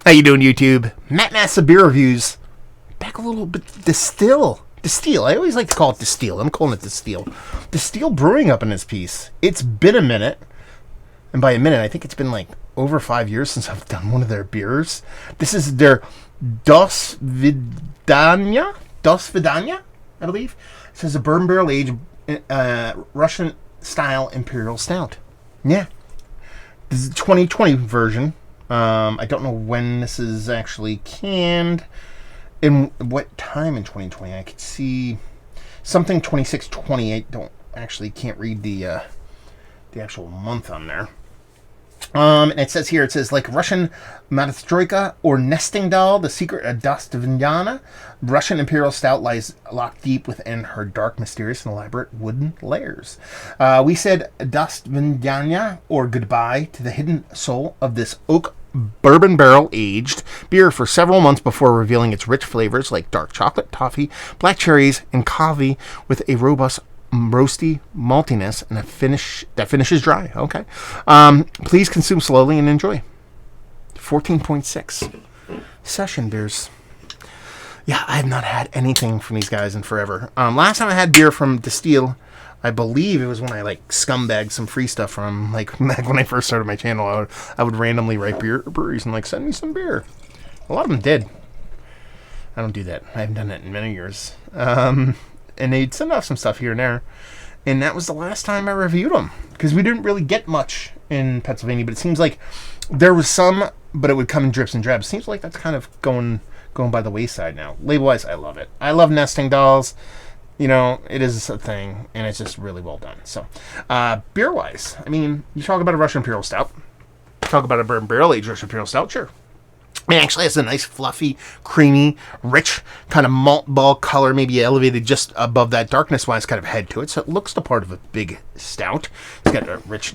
How you doing, YouTube? Matt Massa Beer Reviews. Back a little bit. Destihl. I always like to call it Destihl. I'm calling it Destihl. Destihl Brewing up in this piece. It's been a minute. And by a minute, I think it's been like over 5 years since I've done one of their beers. This is their Dosvidanya, I believe. It says a bourbon barrel aged Russian style Imperial Stout. Yeah. This is the 2020 version. I don't know when this is actually canned. In what time in 2020? I could see something 26, 28. Can't read the actual month on there. And it says here, like Russian Matastroika or Destihl, the secret of Dosvidanya. Russian Imperial Stout lies locked deep within her dark, mysterious, and elaborate wooden layers. We said Dosvidanya, or goodbye to the hidden soul of this oak bourbon barrel aged beer for several months before revealing its rich flavors like dark chocolate, toffee, black cherries, and coffee with a robust roasty maltiness and a finish that finishes dry. Okay. Please consume slowly and enjoy. 14.6 session beers. Yeah, I have not had anything from these guys in forever. Last time I had beer from Destihl, I believe it was when I scumbagged some free stuff from back when I first started my channel. I would randomly write breweries and send me some beer. A lot of them did. I don't do that. I haven't done that in many years. And they'd send off some stuff here and there. And that was the last time I reviewed them. Because we didn't really get much in Pennsylvania. But it seems like there was some, but it would come in drips and drabs. Seems like that's kind of going by the wayside now. Label-wise, I love it. I love nesting dolls. You know, it is a thing. And it's just really well done. So, beer-wise, I mean, you talk about a Russian Imperial Stout. Talk about a bourbon barrel-aged Russian Imperial Stout, sure. It actually has a nice, fluffy, creamy, rich kind of malt ball color, maybe elevated just above that darkness-wise kind of head to it. So it looks the part of a big stout. It's got a rich,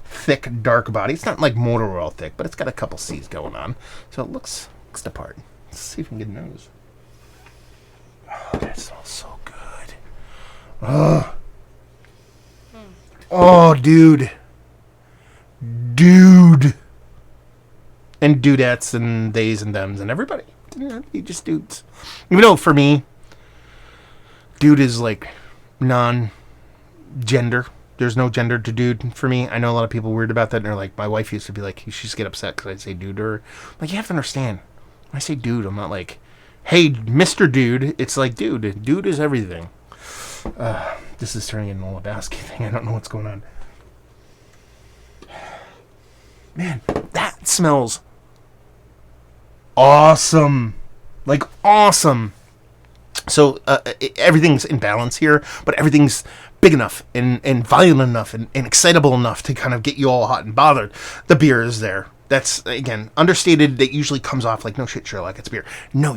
thick, dark body. It's not like motor oil thick, but it's got a couple C's going on. So it looks the part. Let's see if we can get a nose. Oh, that smells so good. Oh, dude. And dudettes and theys and thems and everybody. You just dudes. Even though for me, dude is non-gender. There's no gender to dude for me. I know a lot of people weird about that. And they're like, my wife used to be like, she used to get upset because I'd say dude to her. Like, you have to understand. When I say dude, I'm not like, hey, Mr. Dude. It's like, dude. Dude is everything. This is turning into a Lebowski thing. I don't know what's going on. Man, that smells awesome. Awesome. So everything's in balance here, but everything's big enough and violent enough and excitable enough to kind of get you all hot and bothered. The beer is there. That's, again, understated. That usually comes off like, no shit, Sherlock, it's beer. No,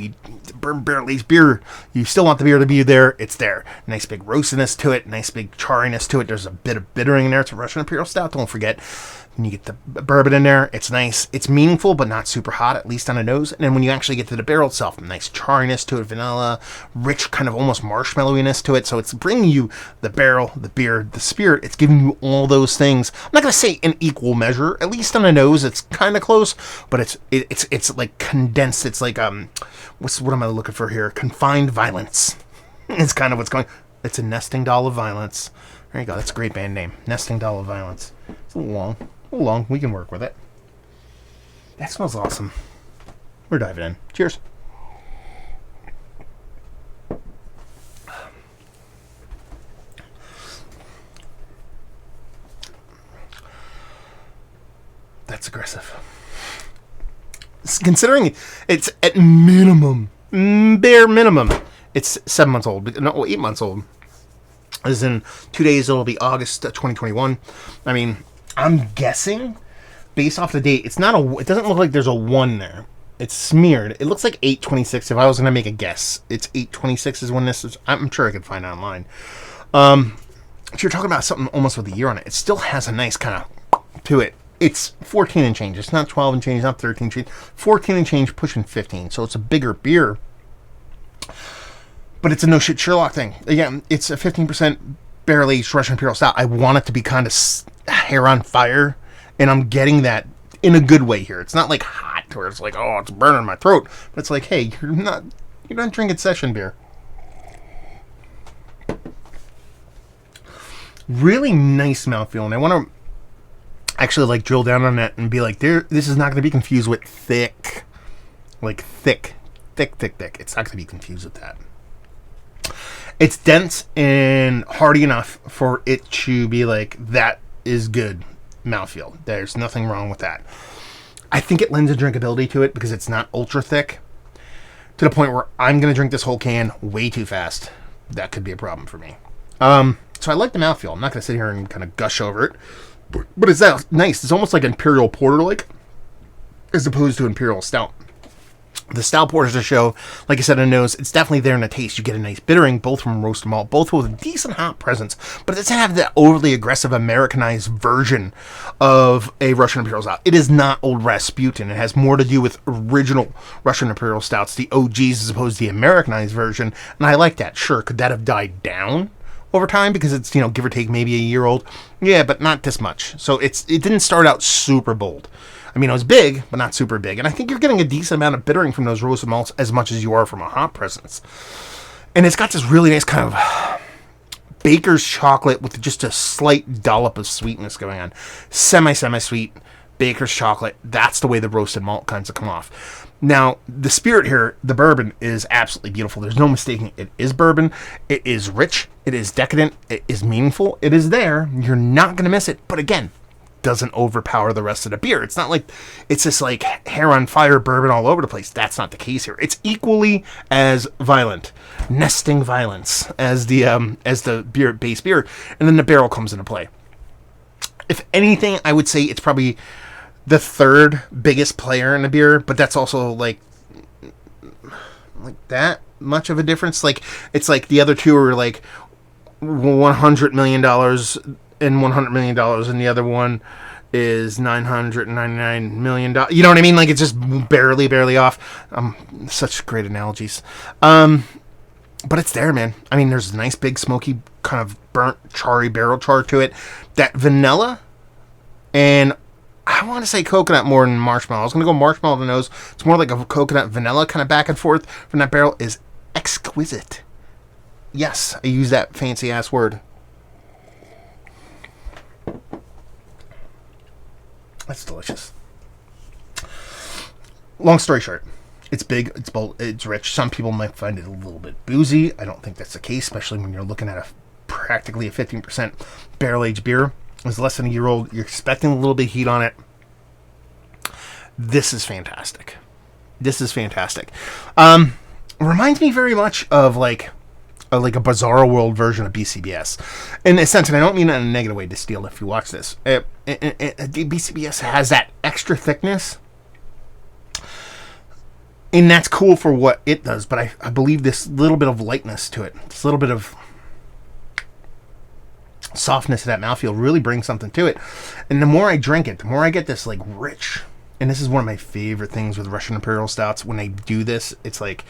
bourbon barrel aged beer. You still want the beer to be there. It's there. Nice big roastiness to it. Nice big charriness to it. There's a bit of bittering in there. It's a Russian Imperial Stout. Don't forget. When you get the bourbon in there, it's nice. It's meaningful, but not super hot, at least on the nose. And then when you actually get to the barrel itself, nice charriness to it, vanilla, rich kind of almost marshmallowiness to it. So it's bringing you the barrel, the beer, the spirit. It's giving you all those things. I'm not going to say in equal measure. At least on the nose, it's kind of close, but it's like condensed. It's like, what am I looking for here? Confined violence. It's kind of what's going. It's a nesting doll of violence. There you go. That's a great band name. Nesting doll of violence. It's a little long. We can work with it. That smells awesome. We're diving in. Cheers. That's aggressive. Considering it's at minimum, bare minimum, it's 7 months old. No, 8 months old. As in 2 days, it'll be August 2021. I mean, I'm guessing, based off the date, it doesn't look like there's a 1 there. It's smeared. It looks like 8/26. If I was going to make a guess, it's 8/26 is when this is. I'm sure I could find it online. If you're talking about something almost with a year on it, it still has a nice kind of to it. It's 14 and change. It's not 12 and change. It's not 13 and change. 14 and change, pushing 15. So it's a bigger beer. But it's a no shit Sherlock thing. Again, it's a 15% barrel aged Russian Imperial Stout. I want it to be kind of hair on fire, and I'm getting that in a good way here. It's not like hot. to where it's like, oh, it's burning my throat. But it's like, hey, you're not drinking session beer. Really nice mouthfeel, and I want to actually like drill down on that and be like, this is not going to be confused with thick. Like thick. It's not going to be confused with that. It's dense and hearty enough for it to be like, that is good mouthfeel. There's nothing wrong with that. I think it lends a drinkability to it because it's not ultra thick to the point where I'm going to drink this whole can way too fast. That could be a problem for me. So I like the mouthfeel. I'm not going to sit here and kind of gush over it. But it's that nice. It's almost like Imperial Porter, like, as opposed to Imperial Stout. The Stout Porters of show, like I said, in the nose, it's definitely there in the taste. You get a nice bittering, both from roasted malt, both with a decent hop presence, but it doesn't have that overly aggressive Americanized version of a Russian Imperial Stout. It is not Old Rasputin. It has more to do with original Russian Imperial Stouts, the OGs, as opposed to the Americanized version, and I like that. Sure, could that have died down over time because it's, give or take maybe a year old? Yeah, but not this much. So it didn't start out super bold. I mean, it was big, but not super big. And I think you're getting a decent amount of bittering from those roasted malts as much as you are from a hop presence. And it's got this really nice kind of baker's chocolate with just a slight dollop of sweetness going on. Semi-sweet baker's chocolate. That's the way the roasted malt kinds of come off. Now, the spirit here, the bourbon, is absolutely beautiful. There's no mistaking it is bourbon. It is rich. It is decadent. It is meaningful. It is there. You're not going to miss it. But again, doesn't overpower the rest of the beer. It's not like it's this like hair on fire bourbon all over the place. That's not the case here. It's equally as violent, nesting violence as the beer base beer, and then the barrel comes into play. If anything, I would say it's probably the third biggest player in the beer, but that's also like that much of a difference. Like it's like the other two are like $100 million and $100 million, and the other one is $999 million. You know what I mean? Like it's just barely off. Such great analogies. But it's there, man. I mean, there's a nice big smoky kind of burnt charry barrel char to it. That vanilla and I want to say coconut more than marshmallow. I was going to go marshmallow to the nose. It's more like a coconut vanilla kind of back and forth from that barrel is exquisite. Yes, I use that fancy ass word. That's delicious. Long story short, it's big, it's bold, it's rich. Some people might find it a little bit boozy. I don't think that's the case, especially when you're looking at practically a 15% barrel-aged beer. It's less than a year old. You're expecting a little bit of heat on it. This is fantastic. Reminds me very much of like a Bizarro World version of BCBS. In a sense, and I don't mean that in a negative way, Destihl, if you watch this. BCBS has that extra thickness. And that's cool for what it does, but I believe this little bit of lightness to it, this little bit of softness to that mouthfeel really brings something to it. And the more I drink it, the more I get this like rich, and this is one of my favorite things with Russian Imperial Stouts. When they do this, it's like,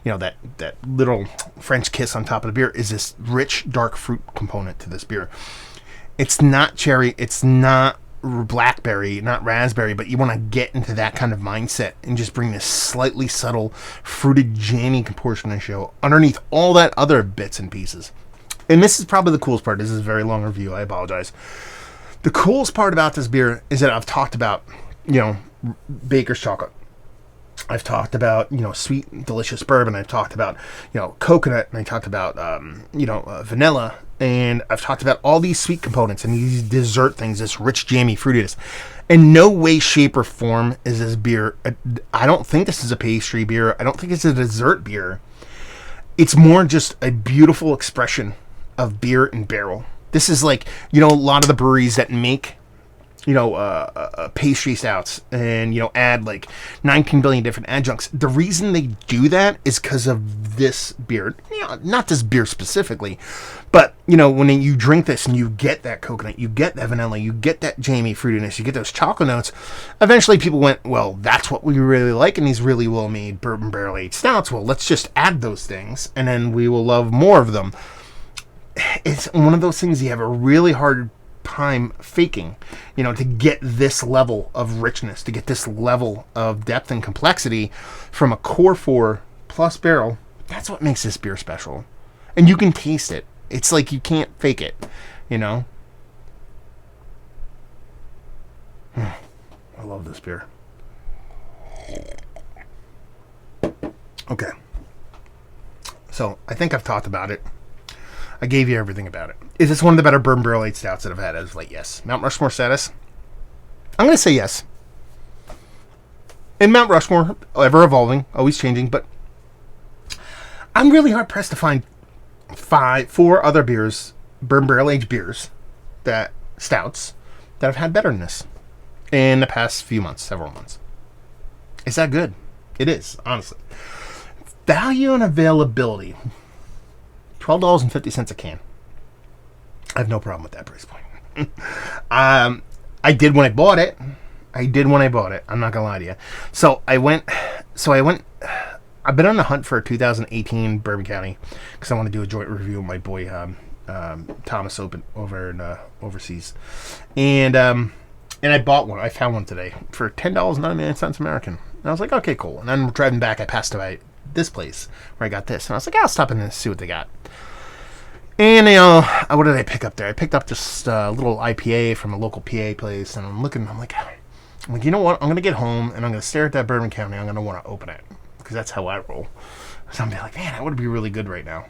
that little French kiss on top of the beer is this rich, dark fruit component to this beer. It's not cherry, it's not blackberry, not raspberry, but you want to get into that kind of mindset and just bring this slightly subtle, fruited, jammy portion of the show underneath all that other bits and pieces. And this is probably the coolest part. This is a very long review. I apologize. The coolest part about this beer is that I've talked about, baker's chocolate. I've talked about, sweet, delicious bourbon. I've talked about, coconut. And I talked about, vanilla. And I've talked about all these sweet components and these dessert things, this rich, jammy fruitiness. In no way, shape, or form is this beer. I don't think this is a pastry beer. I don't think it's a dessert beer. It's more just a beautiful expression of beer and barrel. This is like, a lot of the breweries that make, pastry stouts and, add like 19 billion different adjuncts. The reason they do that is because of this beer. Not this beer specifically, but, when you drink this and you get that coconut, you get that vanilla, you get that jammy fruitiness, you get those chocolate notes, eventually people went, well, that's what we really like in these really well-made bourbon barrel-aged stouts. Well, let's just add those things, and then we will love more of them. It's one of those things you have a really hard time faking, to get this level of richness, to get this level of depth and complexity from a core 4 plus barrel. That's what makes this beer special. And you can taste it. It's like you can't fake it, I love this beer. Okay. So, I think I've talked about it. I gave you everything about it. Is this one of the better bourbon barrel aged stouts that I've had as of late? Yes. Mount Rushmore status? I'm going to say yes. In Mount Rushmore, ever evolving, always changing, but I'm really hard pressed to find 4 other beers, bourbon barrel aged beers, stouts, that have had better than this in the past few months, several months. Is that good? It is, honestly. Value and availability. $12.50 a can. I have no problem with that price point. I did when I bought it. I'm not gonna lie to you. I've been on the hunt for a 2018 Bourbon County because I want to do a joint review with my boy Thomas Open over in overseas, and I bought one. I found one today for $10.99 American. And I was like, okay, cool. And then driving back, I passed by this place where I got this, and I was like, I'll stop in and see what they got. And what did I pick up there? I picked up just a little IPA from a local PA place, and I'm like, you know what? I'm gonna get home and I'm gonna stare at that Bourbon County. I'm gonna want to open it because that's how I roll. So I'm like, man, that would be really good right now.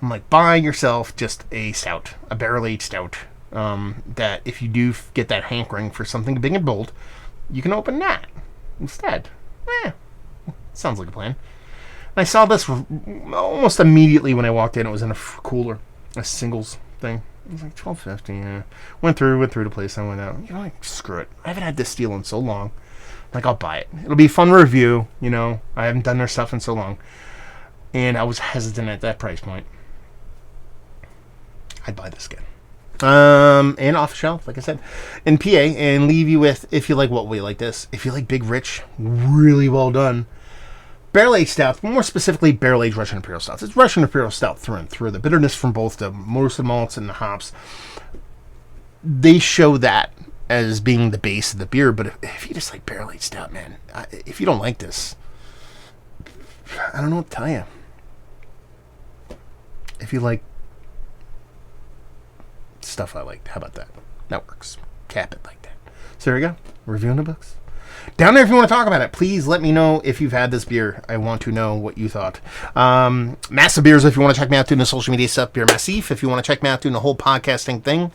I'm like, buy yourself just a stout, a barrel aged stout. That if you do get that hankering for something big and bold, you can open that instead. Sounds like a plan. And I saw this almost immediately when I walked in. It was in a cooler, a singles thing. It was like $12.50. Yeah. Went through the place. I went out. Screw it. I haven't had Destihl in so long. Like, I'll buy it. It'll be a fun review. I haven't done their stuff in so long, and I was hesitant at that price point. I'd buy this again. And off the shelf, like I said, in PA, and leave you with, if you like what we like this, if you like big, rich, really well done barrel-aged stouts, more specifically barrel-aged Russian Imperial stouts. It's Russian Imperial stout through and through. The bitterness from both the roasted malts and the hops, they show that as being the base of the beer. But if you just like barrel-aged stout, man, if you don't like this, I don't know what to tell you. If you like stuff I like, how about that? That works. Cap it like that. So there you go. Reviewing the books. Down there if you want to talk about it. Please let me know if you've had this beer. I want to know what you thought. Massive Beers if you want to check me out doing the social media stuff. Beer Massif if you want to check me out doing the whole podcasting thing.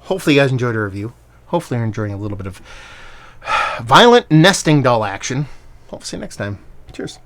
Hopefully you guys enjoyed the review. Hopefully you're enjoying a little bit of violent nesting doll action. Hope to see you next time. Cheers.